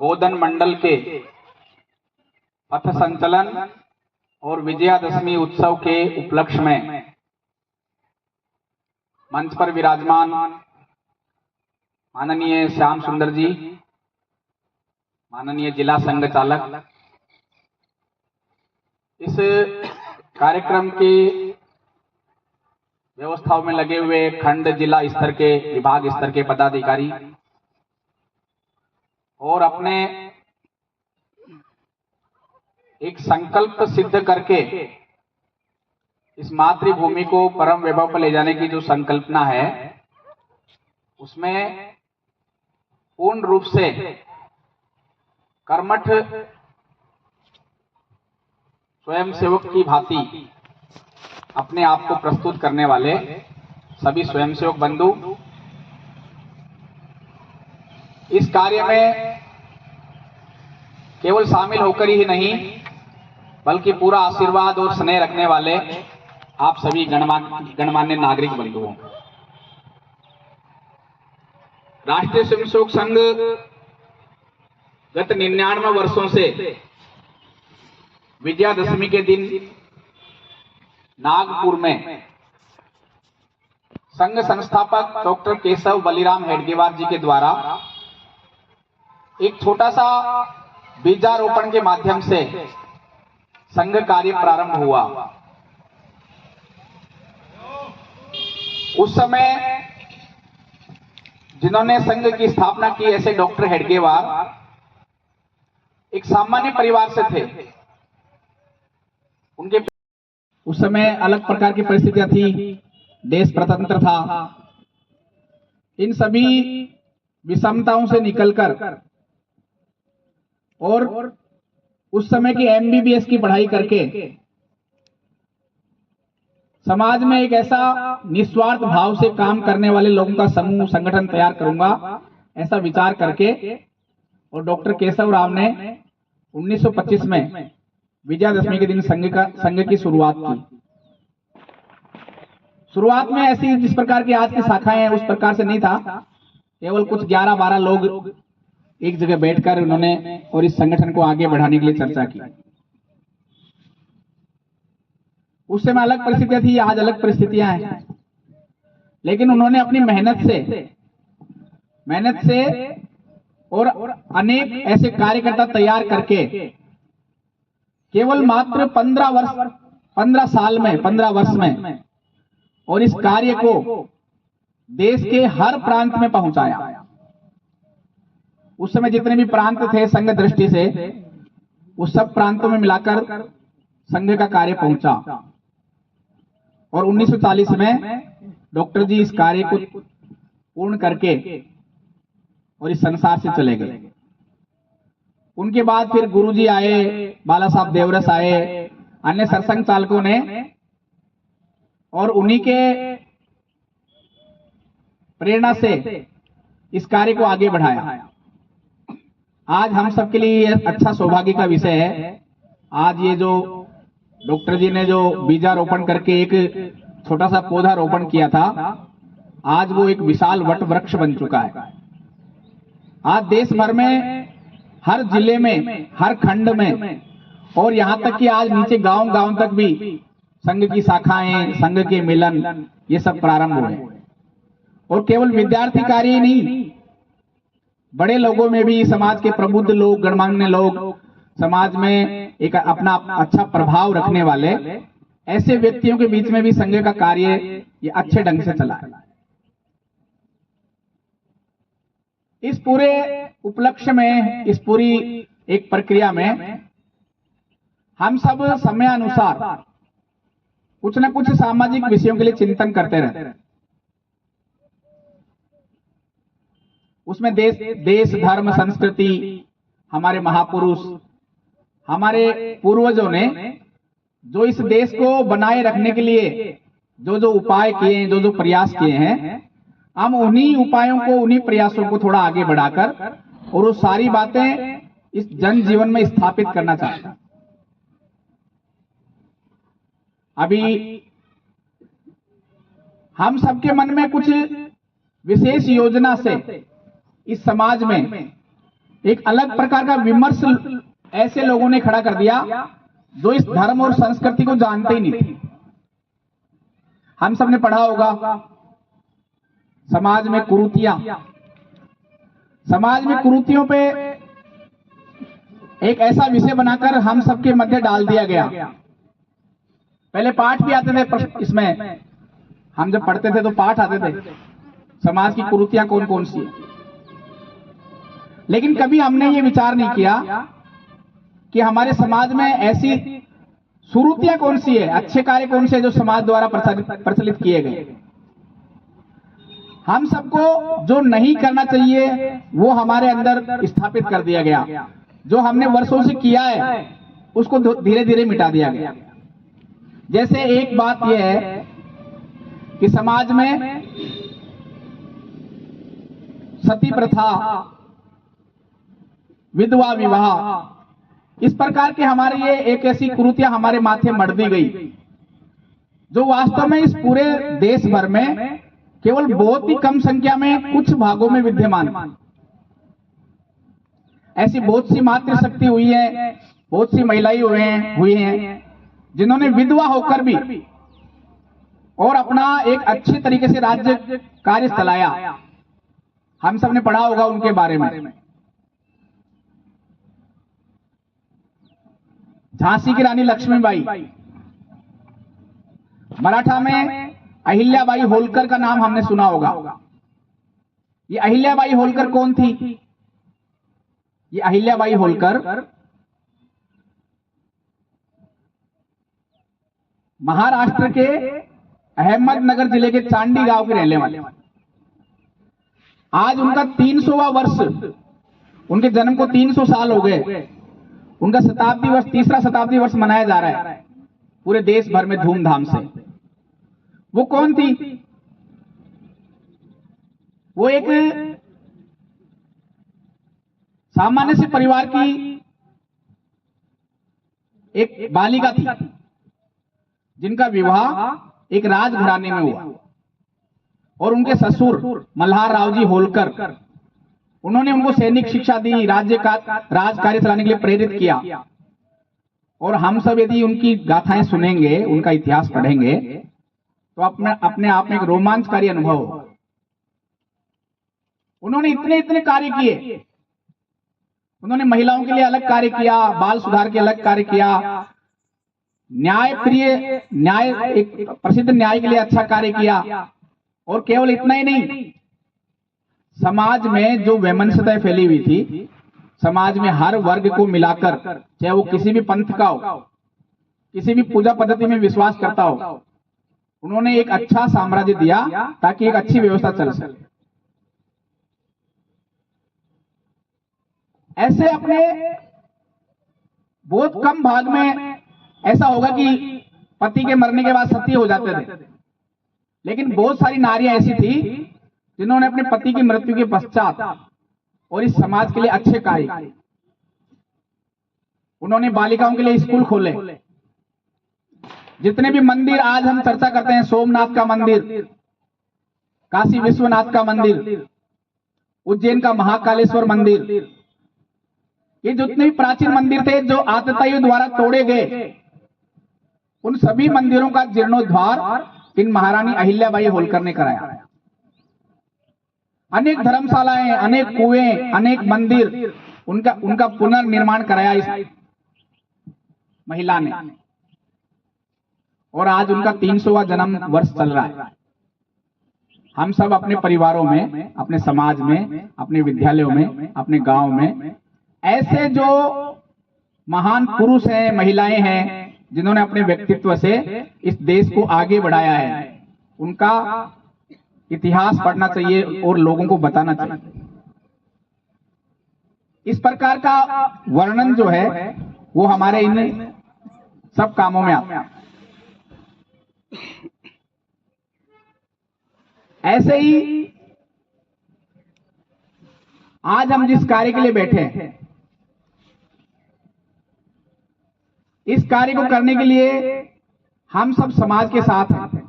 गोदन मंडल के पथ संचलन और विजयादशमी उत्सव के उपलक्ष्य में मंच पर विराजमान माननीय श्याम सुंदर जी, माननीय जिला संघ चालक, इस कार्यक्रम की व्यवस्थाओं में लगे हुए खंड जिला स्तर के विभाग स्तर के पदाधिकारी और अपने एक संकल्प सिद्ध करके इस मातृभूमि को परम वैभव पर ले जाने की जो संकल्पना है, उसमें पूर्ण रूप से कर्मठ स्वयंसेवक की भांति अपने आप को प्रस्तुत करने वाले सभी स्वयंसेवक बंधु इस कार्य में केवल शामिल होकर ही नहीं, बल्कि पूरा आशीर्वाद और स्नेह रखने वाले आप सभी गणमान्य नागरिक बंधुओं, राष्ट्रीय स्वयंसेवक संघ गत 99 वर्षों से विजयादशमी के दिन नागपुर में संघ संस्थापक डॉक्टर केशव बलिराम हेडगेवार जी के द्वारा एक छोटा सा बीजारोपण के माध्यम से संघ कार्य प्रारंभ हुआ। उस समय जिन्होंने संघ की स्थापना की, ऐसे डॉक्टर हेडगेवार एक सामान्य परिवार से थे। उनके उस समय अलग प्रकार की परिस्थितियां थी, देश प्रतंत्र था। इन सभी विषमताओं से निकलकर और उस समय की MBBS की पढ़ाई करके समाज में एक ऐसा निस्वार्थ भाव से काम करने वाले लोगों का समूह संगठन तैयार करूंगा, ऐसा विचार करके और डॉक्टर केशव राव ने 1925 में विजयादशमी के दिन संघ की शुरुआत की। शुरुआत में ऐसी जिस प्रकार की आज की शाखाएं हैं उस प्रकार से नहीं था। केवल कुछ 11-12 लोग एक जगह बैठकर उन्होंने और इस संगठन को आगे बढ़ाने के लिए चर्चा की। उस समय अलग परिस्थितियां थी, आज अलग परिस्थितियां हैं, लेकिन उन्होंने अपनी मेहनत से और अनेक ऐसे कार्यकर्ता तैयार करके केवल मात्र 15 वर्ष में और इस कार्य को देश के हर प्रांत में पहुंचाया। उस समय जितने भी प्रांत थे संघ दृष्टि से, उस सब प्रांतों में मिलाकर संघ का कार्य पहुंचा और 1940 में डॉक्टर जी इस कार्य को पूर्ण करके और इस संसार से चले गए। उनके बाद फिर गुरुजी आए, बाला साहब देवरस आए, अन्य सरसंघ चालकों ने, और उन्हीं के प्रेरणा से इस कार्य को आगे बढ़ाया। आज हम सबके लिए अच्छा सौभाग्य का विषय है। आज ये जो डॉक्टर जी ने जो बीजारोपण करके एक छोटा सा पौधा रोपण किया था, आज वो एक विशाल वट वृक्ष बन चुका है। आज देश भर में, हर जिले में, हर खंड में और यहां तक कि आज नीचे गांव तक भी संघ की शाखाएं, संघ के मिलन, ये सब प्रारंभ हुए। और केवल विद्यार्थी कार्य ही नहीं, बड़े लोगों में भी, समाज के प्रबुद्ध लोग, गणमान्य लोग, समाज में एक अपना अच्छा प्रभाव रखने वाले ऐसे व्यक्तियों के बीच में भी संघ का कार्य ये अच्छे ढंग से चला है। इस पूरे उपलक्ष्य में, इस पूरी एक प्रक्रिया में हम सब समयानुसार कुछ न कुछ सामाजिक विषयों के लिए चिंतन करते रहते हैं। उसमें देश धर्म संस्कृति, हमारे महापुरुष, हमारे पूर्वजों ने जो इस देश को बनाए रखने के लिए जो उपाय किए हैं, जो प्रयास किए हैं, हम उन्हीं उपायों को, उन्हीं प्रयासों को थोड़ा आगे बढ़ाकर और वो सारी बातें इस जन जीवन में स्थापित करना चाहते हैं। अभी हम सबके मन में कुछ विशेष योजना से इस समाज में एक अलग प्रकार का विमर्श ऐसे लोगों ने खड़ा कर दिया जो इस धर्म और संस्कृति को जानते ही नहीं थे। हम सबने पढ़ा होगा समाज में कुरीतियां, समाज में कुरीतियों पे एक ऐसा विषय बनाकर हम सबके मध्य डाल दिया गया। पहले पाठ भी आते थे, इसमें हम जब पढ़ते थे तो पाठ आते थे समाज की कुरीतियां कौन कौन सी है, लेकिन कभी हमने ये विचार नहीं किया कि हमारे समाज में ऐसी सुरुतियां कौन सी है, अच्छे कार्य कौन से है जो समाज द्वारा प्रचलित किए गए। हम सबको जो नहीं करना चाहिए वो हमारे अंदर स्थापित कर दिया गया। जो हमने वर्षों से किया है उसको धीरे धीरे मिटा दिया गया। जैसे एक बात यह है कि समाज में सती प्रथा, विधवा विवाह, इस प्रकार के हमारे ये एक ऐसी कुरीतियां हमारे माथे मढ़ दी गई जो वास्तव में इस पूरे देश भर में केवल बहुत ही कम संख्या में कुछ भागों में विद्यमान। ऐसी बहुत सी मातृशक्ति हुई है, बहुत सी महिलाएं हुई हैं जिन्होंने विधवा होकर भी और अपना एक अच्छे तरीके से राज्य कार्य चलाया। हम सबने पढ़ा होगा उनके बारे में। झांसी की रानी लक्ष्मीबाई, मराठा में अहिल्याबाई होलकर का नाम हमने सुना होगा। ये अहिल्याबाई होलकर कौन थी? ये अहिल्याबाई होलकर महाराष्ट्र के अहमदनगर जिले के चांडी गांव के रहने वाले। आज उनका 300वां वर्ष, उनके जन्म को 300 साल हो गए। उनका शताब्दी वर्ष, तीसरा शताब्दी वर्ष मनाया जा रहा है पूरे देश भर में धूमधाम से। वो कौन थी? वो एक सामान्य से परिवार की एक बालिका थी जिनका विवाह एक राजघराने में हुआ और उनके ससुर मल्हार राव जी होलकर, उन्होंने उनको सैनिक शिक्षा दी, राज कार्य चलाने के लिए प्रेरित किया। और हम सब यदि उनकी गाथाएं सुनेंगे, उनका इतिहास पढ़ेंगे तो अपने आप में एक रोमांचकारी अनुभव होगा। उन्होंने इतने कार्य किए। उन्होंने महिलाओं के लिए अलग कार्य किया, बाल सुधार के अलग कार्य किया, एक प्रसिद्ध न्याय के लिए अच्छा कार्य किया। और केवल इतना ही नहीं, समाज में जो वैमनस्यता फैली हुई थी, समाज में हर वर्ग को मिलाकर, चाहे वो किसी भी पंथ का हो, किसी भी पूजा पद्धति में विश्वास करता हो, उन्होंने एक अच्छा साम्राज्य दिया ताकि एक अच्छी व्यवस्था चल सके। ऐसे अपने बहुत कम भाग में ऐसा होगा कि पति के मरने के बाद सती हो जाते थे, लेकिन बहुत सारी नारियां ऐसी थी जिन्होंने अपने पति की मृत्यु के पश्चात और इस समाज के लिए अच्छे कार्य किए। उन्होंने बालिकाओं के लिए स्कूल खोले। जितने भी मंदिर आज हम चर्चा करते हैं, सोमनाथ का मंदिर, काशी विश्वनाथ का मंदिर, उज्जैन का महाकालेश्वर मंदिर, ये जितने भी प्राचीन मंदिर थे जो आतताइयों द्वारा तोड़े गए, उन सभी मंदिरों का जीर्णोद्धार इन महारानी अहिल्याबाई होलकर ने कराया। अनेक धर्मशालाएं, अनेक कुएं, अनेक मंदिर, उनका पुनर्निर्माण कराया इस महिला ने। और आज उनका 300वां जन्म वर्ष चल रहा है। हम सब अपने परिवारों में, अपने समाज में, अपने विद्यालयों में, अपने गांव में ऐसे जो महान पुरुष हैं, महिलाएं हैं, जिन्होंने अपने व्यक्तित्व से इस देश को आगे बढ़ाया है, उनका इतिहास पढ़ना चाहिए और लोगों को बताना चाहिए। इस प्रकार का वर्णन जो है वो हमारे इन सब कामों में आता है। ऐसे ही आज हम जिस कार्य के लिए बैठे हैं, इस कार्य को करने के लिए हम सब समाज के साथ हैं।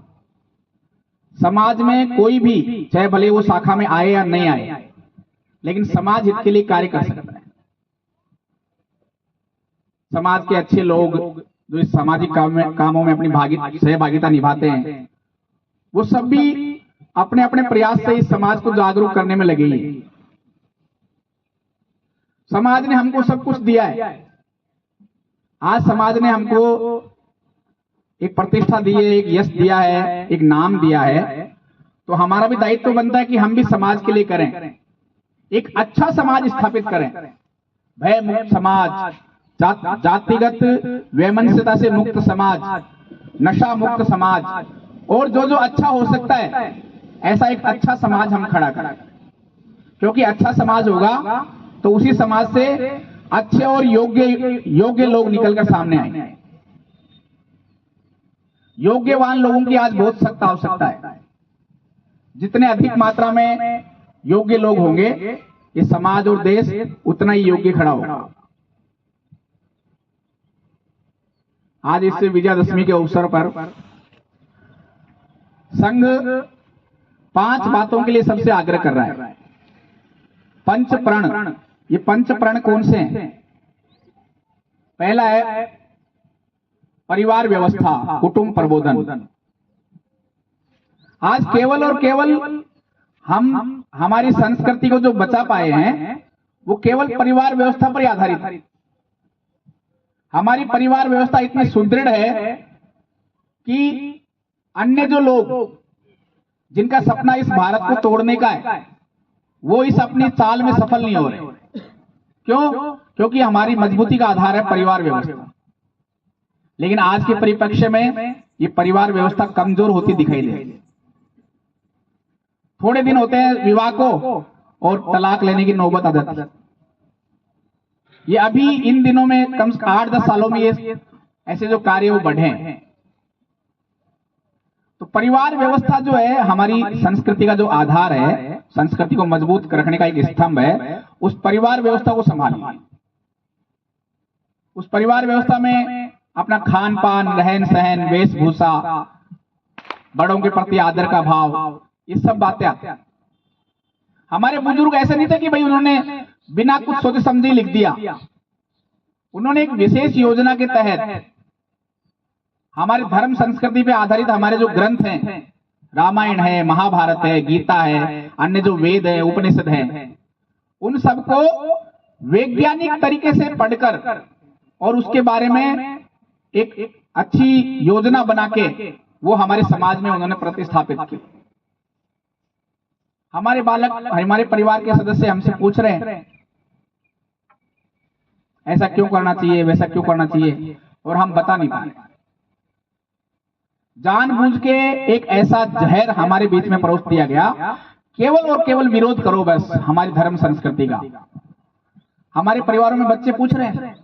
समाज में कोई भी, चाहे भले वो शाखा में आए या नहीं आए, लेकिन समाज हित के लिए कार्य कर सकता है। समाज के अच्छे लोग जो इस सामाजिक कामों में अपनी सहभागिता निभाते हैं, वो सब भी अपने अपने प्रयास से इस समाज को जागरूक करने में लगे हैं। समाज ने हमको सब कुछ दिया है। आज समाज ने हमको एक प्रतिष्ठा दी है, एक यश दिया है, एक नाम दिया है, तो हमारा भी दायित्व तो बनता है कि हम भी समाज के लिए करें, एक अच्छा समाज स्थापित करें, भय मुक्त समाज, जातिगत वैमनस्यता से मुक्त समाज, नशा मुक्त समाज, और जो जो अच्छा हो सकता है ऐसा एक अच्छा समाज हम खड़ा करें। क्योंकि अच्छा समाज होगा तो उसी समाज से अच्छे और योग्य लोग निकलकर सामने आएंगे। योग्यवान लोगों की आज बहुत सख्त आवश्यकता है। जितने अधिक मात्रा में योग्य लोग होंगे, ये समाज और देश उतना ही योग्य खड़ा होगा। आज इस विजयादशमी के अवसर पर संघ 5 बातों के लिए सबसे आग्रह कर रहा है। पंच प्रण, ये पंच प्रण कौन से हैं? पहला है परिवार व्यवस्था, कुटुंब प्रबोधन। आज केवल और केवल हम हमारी संस्कृति को जो बचा पाए हैं वो केवल परिवार व्यवस्था पर ही आधारित है। हमारी परिवार व्यवस्था इतनी सुदृढ़ है कि अन्य जो लोग जिनका सपना इस भारत को तोड़ने का है, वो इस अपनी चाल में सफल नहीं हो रहे। क्यों? क्योंकि हमारी मजबूती का आधार है परिवार व्यवस्था। लेकिन आज के परिप्रेक्ष्य में ये परिवार व्यवस्था कमजोर होती दिखाई दे रही है। थोड़े दिन होते हैं विवाह को और तलाक लेने की नौबत आ जाती है। ये अभी इन दिनों में कम से कम 8-10 सालों में ये ऐसे जो कार्य वो बढ़े हैं। तो परिवार व्यवस्था जो है हमारी संस्कृति का जो आधार है, संस्कृति को मजबूत रखने का एक स्तंभ है, उस परिवार व्यवस्था को संभालिए। उस परिवार व्यवस्था में अपना खान पान, रहन सहन, वेशभूषा, बड़ों के प्रति आदर का भाव, ये सब बातें आती हैं। हमारे बुजुर्ग ऐसे नहीं थे कि भाई उन्होंने बिना कुछ सोचे समझे लिख दिया। उन्होंने एक विशेष योजना के तहत हमारे धर्म संस्कृति पे आधारित हमारे जो ग्रंथ हैं, रामायण है, महाभारत है, गीता है, अन्य जो वेद है, उपनिषद है, उन सबको वैज्ञानिक तरीके से पढ़कर और उसके बारे में एक अच्छी योजना बना के वो हमारे समाज में उन्होंने प्रतिस्थापित की। हमारे बालक, हमारे परिवार के सदस्य हमसे पूछ रहे हैं ऐसा क्यों करना चाहिए, वैसा क्यों करना चाहिए, और हम बता नहीं पाए। जानबूझ के एक ऐसा जहर हमारे बीच में परोस दिया गया, केवल और केवल विरोध करो बस हमारी धर्म संस्कृति का। हमारे परिवारों में बच्चे पूछ रहे हैं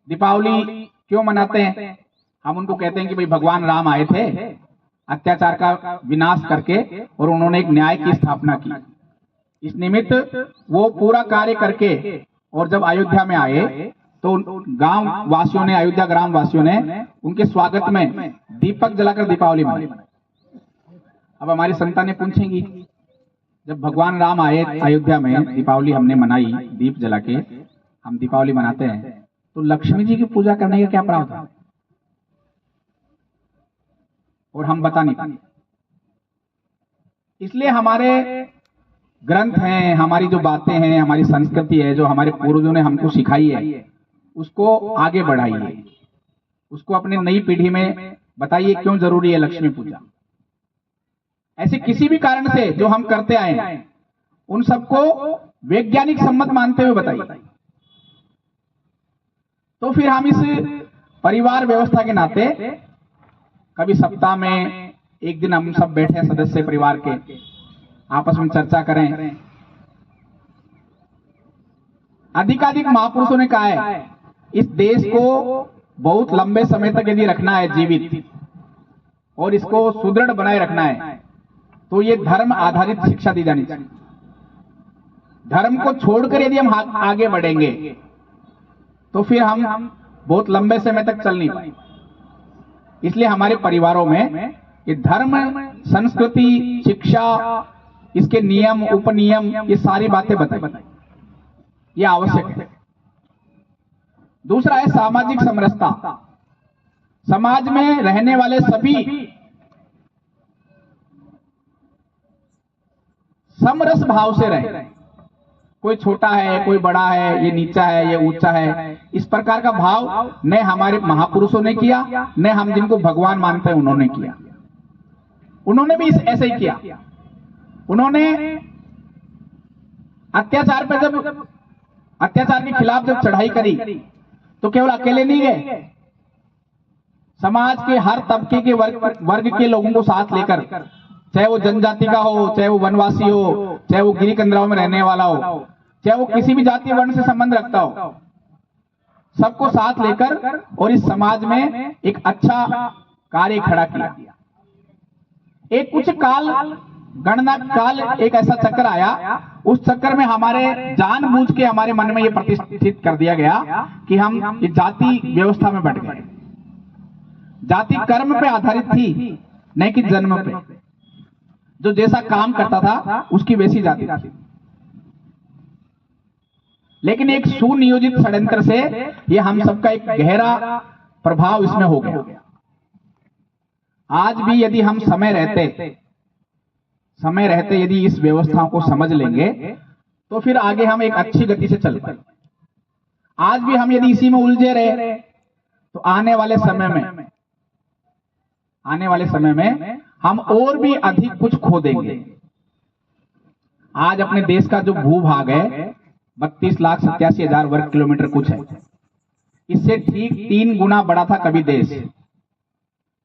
दीपावली क्यों मनाते हैं। हम उनको कहते हैं कि भाई भगवान राम आए थे अत्याचार का विनाश करके और उन्होंने एक न्याय की स्थापना की। इस निमित्त वो पूरा कार्य करके और जब अयोध्या में आए तो गांव वासियों ने, अयोध्या ग्राम वासियों ने उनके स्वागत में दीपक जलाकर दीपावली मनाई। अब हमारी संतानें पूछेंगी जब भगवान राम आए अयोध्या में, दीपावली हमने मनाई, दीप जला के हम दीपावली मनाते हैं, तो लक्ष्मी जी की पूजा करने का क्या प्रावधान है? और हम बता नहीं पाते। इसलिए हमारे ग्रंथ हैं, हमारी जो बातें हैं, हमारी संस्कृति है जो हमारे पूर्वजों ने हमको सिखाई है, उसको आगे बढ़ाइए, उसको अपनी नई पीढ़ी में बताइए क्यों जरूरी है लक्ष्मी पूजा। ऐसे किसी भी कारण से जो हम करते आए हैं उन सबको वैज्ञानिक सम्मत मानते हुए बताइए। तो फिर हम इस परिवार व्यवस्था के नाते कभी सप्ताह में एक दिन हम सब बैठे सदस्य परिवार के, आपस में चर्चा करें। अधिकाधिक महापुरुषों ने कहा है इस देश को बहुत लंबे समय तक यदि रखना है जीवित और इसको सुदृढ़ बनाए रखना है तो ये धर्म आधारित शिक्षा दी जानी चाहिए। धर्म को छोड़कर यदि हम आगे बढ़ेंगे तो फिर हम बहुत लंबे समय तक चल नहीं पाएंगे। इसलिए हमारे परिवारों में ये धर्म, संस्कृति, शिक्षा, इसके नियम, उपनियम, ये सारी बातें बताई, ये आवश्यक है। दूसरा है सामाजिक समरसता। समाज में रहने वाले सभी समरस भाव से रहे। कोई छोटा है, कोई बड़ा है, ये नीचा है, ये ऊंचा है, इस प्रकार का भाव न हमारे महापुरुषों ने किया, न हम जिनको भगवान मानते हैं उन्होंने किया। उन्होंने भी ऐसे ही किया। उन्होंने अत्याचार के खिलाफ जब चढ़ाई करी तो केवल अकेले नहीं गए, समाज के हर तबके के वर्ग के लोगों को साथ लेकर, चाहे वो जनजाति का हो, चाहे वो वनवासी हो, चाहे वो गिरी कंदराओं में रहने वाला हो, चाहे वो किसी भी जाति वर्ण से संबंध रखता हो, सबको साथ लेकर और इस समाज में एक अच्छा कार्य खड़ा किया। एक कुछ काल गणना काल एक ऐसा चक्कर आया, उस चक्कर में हमारे जानबूझ के हमारे मन में यह प्रतिष्ठित कर दिया गया कि हम इस जाति व्यवस्था में बैठ गए। जाति कर्म पे आधारित थी, नहीं कि जन्म पे। जो जैसा काम करता था उसकी वैसी जाति थी। लेकिन एक सुनियोजित षड्यंत्र से यह हम सबका एक गहरा प्रभाव इसमें हो गया। आज भी यदि हम समय रहते यदि इस व्यवस्थाओं को समझ लेंगे तो फिर आगे हम एक अच्छी गति से चल पाएंगे। आज भी हम यदि इसी में उलझे रहे तो आने वाले समय में हम और भी अधिक कुछ खो देंगे। आज अपने देश का जो भूभाग है 32,87,000 वर्ग किलोमीटर कुछ है, इससे ठीक 3 गुना बड़ा था कभी देश।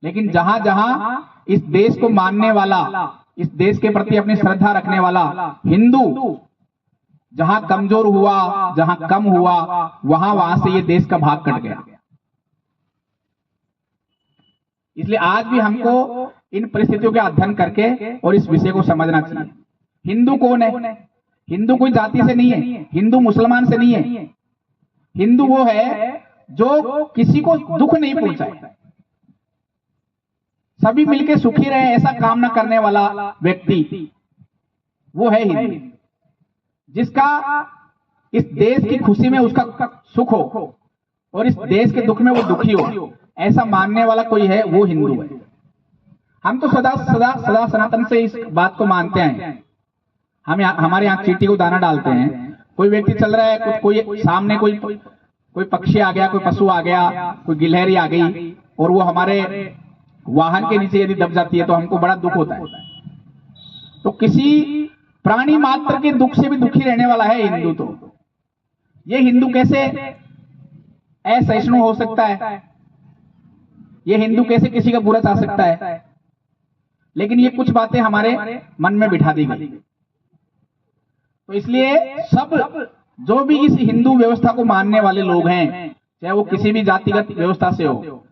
लेकिन जहां जहां इस देश को मानने वाला, इस देश के प्रति अपनी श्रद्धा रखने वाला हिंदू जहां कमजोर हुआ, जहां कम हुआ, वहां से ये देश का भाग कट गया। इसलिए आज भी हमको इन परिस्थितियों का अध्ययन करके और इस विषय को समझना चाहिए। हिंदू कौन है? हिंदू कोई जाति से नहीं है, हिंदू मुसलमान से नहीं है। हिंदू वो है जो किसी को दुख नहीं पहुंचाए, सभी मिलकर सुखी रहे, ऐसा कामना करने वाला व्यक्ति वो है हिंदू। जिसका इस देश की खुशी में उसका सुख हो और इस देश के दुख में वो दुखी हो, ऐसा मानने वाला कोई है वो हिंदू है। हम तो सदा सनातन से इस बात को मानते हैं। हम हमारे यहाँ चींटी को दाना डालते हैं। कोई व्यक्ति चल रहा है, कोई सामने कोई पक्षी आ गया, कोई पशु आ गया, कोई गिलहरी आ गई और वो हमारे वाहन के नीचे यदि दब जाती है तो हमको बड़ा दुख होता है। तो किसी प्राणी मात्र के दुख से भी दुखी रहने वाला है हिंदू। तो ये हिंदू कैसे असहिष्णु हो सकता है? ये हिंदू कैसे किसी का बुरा चाह सकता है? लेकिन ये कुछ बातें हमारे मन में बिठा दी गई। तो इसलिए सब जो भी इस हिंदू व्यवस्था को मानने वाले लोग हैं, चाहे वो किसी भी जातिगत व्यवस्था से हो,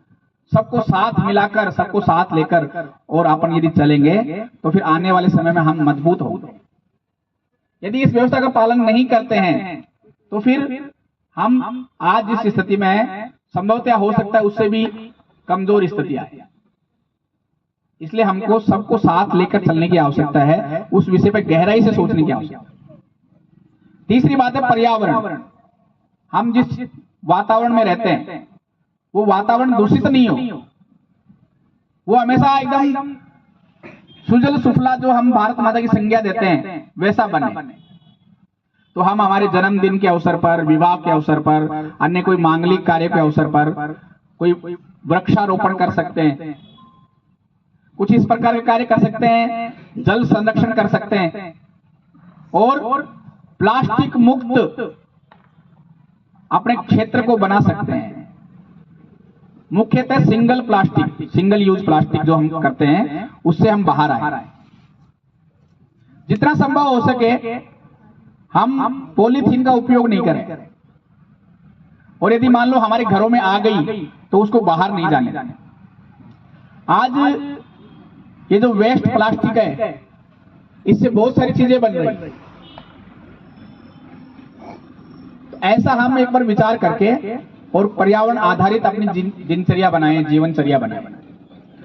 सबको साथ मिलाकर, सबको साथ लेकर और अपन यदि चलेंगे तो फिर आने वाले समय में हम मजबूत होंगे। यदि इस व्यवस्था का पालन नहीं करते हैं तो फिर हम आज जिस स्थिति में है, संभवतः हो सकता है उससे भी कमजोर स्थिति आए। इसलिए हमको सबको साथ लेकर चलने की आवश्यकता है, उस विषय पर गहराई से सोचने की आवश्यकता है। तीसरी बात है पर्यावरण। हम जिस वातावरण में रहते हैं वो वातावरण दूषित नहीं हो, वो हमेशा एकदम सुजल सुफला, जो हम भारत माता की संज्ञा देते हैं वैसा बने। तो हम हमारे जन्मदिन के अवसर पर, विवाह के अवसर पर, अन्य कोई मांगलिक कार्य के अवसर पर कोई वृक्षारोपण कर सकते हैं, कुछ इस प्रकार के कार्य कर सकते हैं, जल संरक्षण कर सकते हैं और प्लास्टिक मुक्त अपने क्षेत्र को बना सकते हैं। मुख्यतः सिंगल यूज प्लास्टिक जो हम करते हैं उससे हम बाहर आए। जितना संभव हो सके हम पॉलीथीन का उपयोग नहीं करें, और यदि मान लो हमारे घरों में आ गई तो उसको बाहर नहीं जाने दें। आज ये जो वेस्ट प्लास्टिक है इससे बहुत सारी चीजें बन रही। तो ऐसा हम एक बार विचार करके और पर्यावरण आधारित अपनी दिनचर्या बनाएं, जीवनचर्या बनाएं।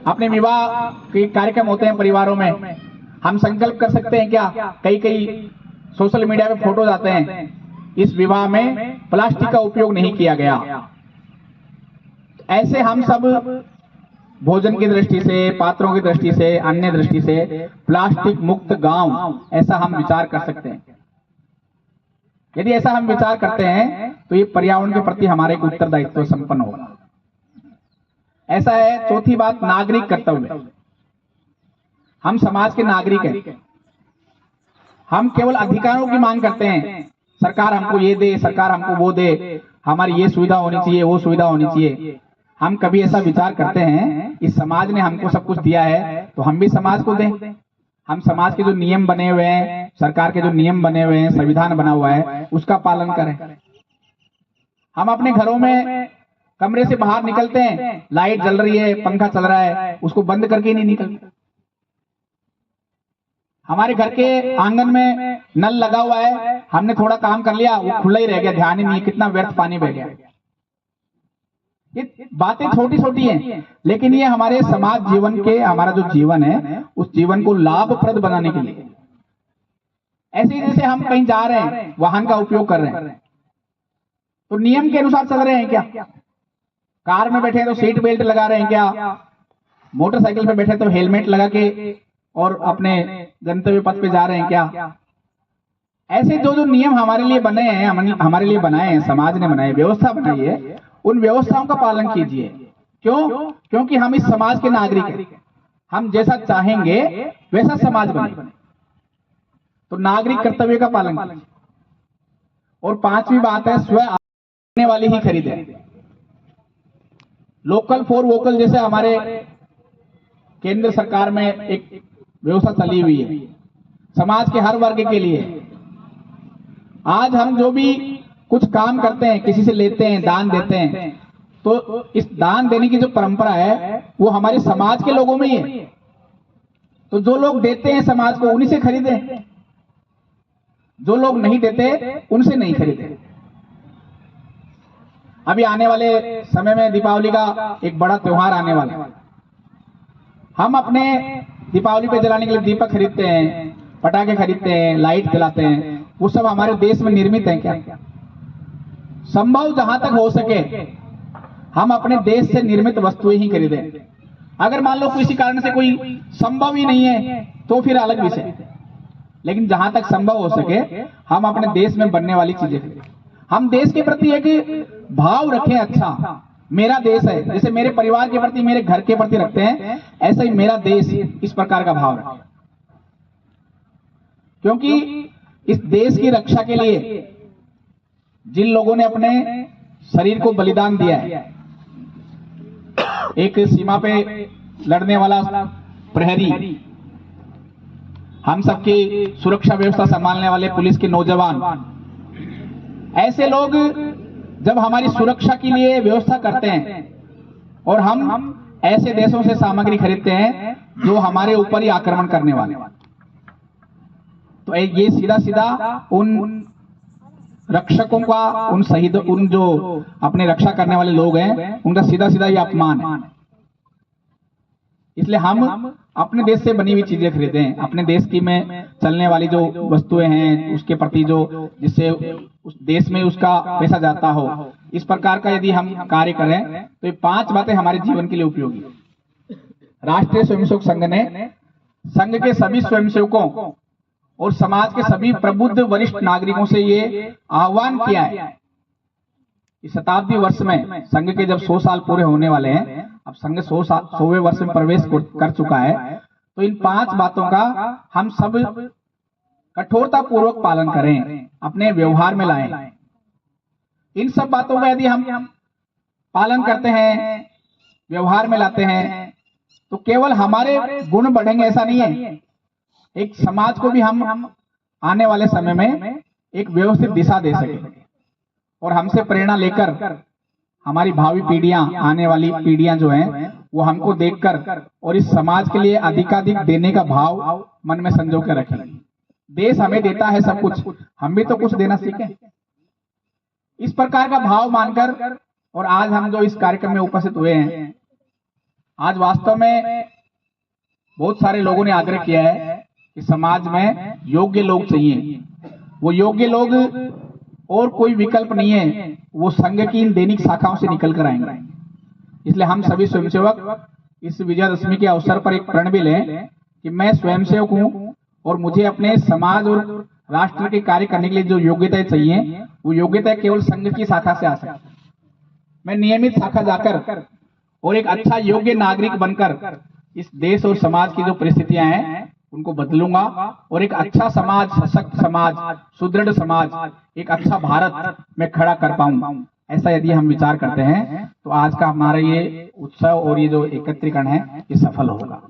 अपने विवाह के कार्यक्रम होते हैं परिवारों में, हम संकल्प कर सकते हैं क्या? कई सोशल मीडिया पे फोटोज आते हैं, इस विवाह में प्लास्टिक का उपयोग नहीं किया गया, ऐसे हम सब भोजन की दृष्टि से, पात्रों की दृष्टि से, अन्य दृष्टि से प्लास्टिक मुक्त गांव, ऐसा हम विचार कर सकते हैं। यदि ऐसा हम विचार करते हैं तो ये पर्यावरण के प्रति हमारे एक उत्तरदायित्व संपन्न होगा। ऐसा है। चौथी बात, नागरिक कर्तव्य। हम समाज के नागरिक हैं। हम केवल अधिकारों की मांग करते हैं, सरकार हमको ये दे, सरकार हमको वो दे, हमारी ये सुविधा होनी चाहिए, वो सुविधा होनी चाहिए। हम कभी ऐसा विचार करते हैं इस समाज ने हमको सब कुछ दिया है तो हम भी समाज को दें। हम समाज के जो नियम बने हुए हैं, सरकार के जो नियम बने हुए हैं, संविधान बना हुआ है, उसका पालन करें। हम अपने घरों में कमरे से बाहर निकलते हैं, लाइट जल रही है, पंखा चल रहा है, उसको बंद करके नहीं निकलते। हमारे घर के आंगन में नल लगा हुआ है, हमने थोड़ा काम कर लिया, वो खुला ही रह गया, ध्यान ही नहीं, कितना व्यर्थ पानी बह गया। ये बातें छोटी छोटी हैं, लेकिन ये हमारे समाज जीवन के, हमारा जो जीवन है उस जीवन को लाभप्रद बनाने के लिए। ऐसे ही जैसे हम कहीं जा रहे हैं, वाहन का उपयोग कर रहे हैं, तो नियम के अनुसार चल रहे हैं क्या? कार में बैठे हैं तो सीट बेल्ट लगा रहे हैं क्या? मोटरसाइकिल पे बैठे तो हेलमेट लगा के और अपने गंतव्य पथ पे जा रहे हैं क्या? ऐसे जो जो नियम हमारे लिए बने हैं, हमारे लिए बनाए हैं, समाज ने बनाए, व्यवस्था बनाई है, उन व्यवस्थाओं का पालन कीजिए। क्यों? क्योंकि हम इस समाज के नागरिक हैं। हम जैसा चाहेंगे वैसा समाज बने, तो नागरिक कर्तव्य का पालन कीजिए। और पांचवी बात है, स्वयं आने वाली ही खरीदें। लोकल फॉर वोकल जैसे हमारे केंद्र सरकार में एक व्यवस्था चली हुई है समाज के हर वर्ग के लिए। आज हम जो भी कुछ काम करते हैं, किसी से लेते हैं, दान देते हैं, तो इस दान देने की जो परंपरा है वो हमारे समाज के लोगों में ही है। तो जो लोग देते हैं समाज को, उन्हीं से खरीदें। जो लोग नहीं देते उनसे नहीं खरीदें। अभी आने वाले समय में दीपावली का एक बड़ा त्योहार आने वाला है। हम अपने दीपावली पे जलाने के लिए दीपक खरीदते हैं, पटाखे खरीदते हैं, लाइट जलाते हैं, वो सब हमारे देश में निर्मित है क्या? संभव जहां तक हो सके हम अपने देश से निर्मित वस्तुएं ही खरीदें। अगर मान लो किसी कारण से कोई संभव ही नहीं है तो फिर अलग विषय, लेकिन जहां तक संभव हो सके हम अपने देश में बनने वाली चीजें खरीदें। हम देश के प्रति एक भाव रखें, अच्छा मेरा देश है, जैसे मेरे परिवार के प्रति, मेरे घर के प्रति रखते हैं, ऐसा ही मेरा देश, इस प्रकार का भाव रखें। क्योंकि इस देश की रक्षा के लिए जिन लोगों ने अपने शरीर को बलिदान दिया है, एक सीमा पे लड़ने वाला प्रहरी, हम सबकी सुरक्षा व्यवस्था संभालने वाले पुलिस के नौजवान, ऐसे लोग जब हमारी सुरक्षा के लिए व्यवस्था करते हैं और हम ऐसे देशों से सामग्री खरीदते हैं जो हमारे ऊपर ही आक्रमण करने वाले, तो ये सीधा सीधा उन रक्षकों का, उन शहीदों, उन जो अपने रक्षा करने वाले लोग हैं, उनका सीधा सीधा ये अपमान है। इसलिए हम अपने देश से बनी हुई चीजें खरीदें, अपने देश की में चलने वाली जो वस्तुएं हैं उसके प्रति जो, जिससे उस देश में उसका पैसा जाता हो, इस प्रकार का यदि हम कार्य करें तो ये 5 बातें हमारे जीवन के लिए उपयोगी। राष्ट्रीय स्वयंसेवक संघ ने संघ के सभी स्वयंसेवकों और समाज के सभी प्रबुद्ध वरिष्ठ नागरिकों से ये आह्वान किया है इस शताब्दी वर्ष में, संघ के जब 100 साल पूरे होने वाले हैं, अब संघ 100वें वर्ष में प्रवेश कर चुका है, तो इन 5 बातों का हम सब कठोरता पूर्वक पालन करें, अपने व्यवहार में लाएं। इन सब बातों का यदि हम पालन करते हैं, व्यवहार में लाते हैं, तो केवल हमारे गुण बढ़ेंगे ऐसा नहीं है, एक समाज को भी हम आने वाले समय में एक व्यवस्थित दिशा दे सकें और हमसे प्रेरणा लेकर हमारी भावी पीढ़ियां, आने वाली पीढ़ियां जो हैं, वो हमको देखकर और इस समाज के लिए अधिकाधिक देने का भाव मन में संजो के रखें। देश हमें देता है सब कुछ, हम भी तो कुछ देना सीखें, इस प्रकार का भाव मानकर। और आज हम जो इस कार्यक्रम में उपस्थित हुए हैं, आज वास्तव में बहुत सारे लोगों ने आग्रह किया है कि समाज में योग्य लोग चाहिए। वो योग्य लोग और कोई विकल्प नहीं है, वो संघ की इन दैनिक शाखाओं से निकल कर आएंगे। इसलिए हम सभी स्वयंसेवक इस विजयादशमी के अवसर पर एक प्रण भी लें कि मैं स्वयंसेवक हूं और मुझे अपने समाज और राष्ट्र के कार्य करने के लिए जो योग्यताएं चाहिए वो योग्यताएं केवल संघ की शाखा से आ सकती है। मैं नियमित शाखा जाकर और एक अच्छा योग्य नागरिक बनकर इस देश और समाज की जो परिस्थितियां हैं उनको बदलूंगा और एक अच्छा समाज, सशक्त समाज, सुदृढ़ समाज, एक अच्छा भारत मैं खड़ा कर पाऊं। ऐसा यदि हम विचार करते हैं तो आज का हमारा ये उत्सव और ये जो एकत्रीकरण है ये सफल होगा।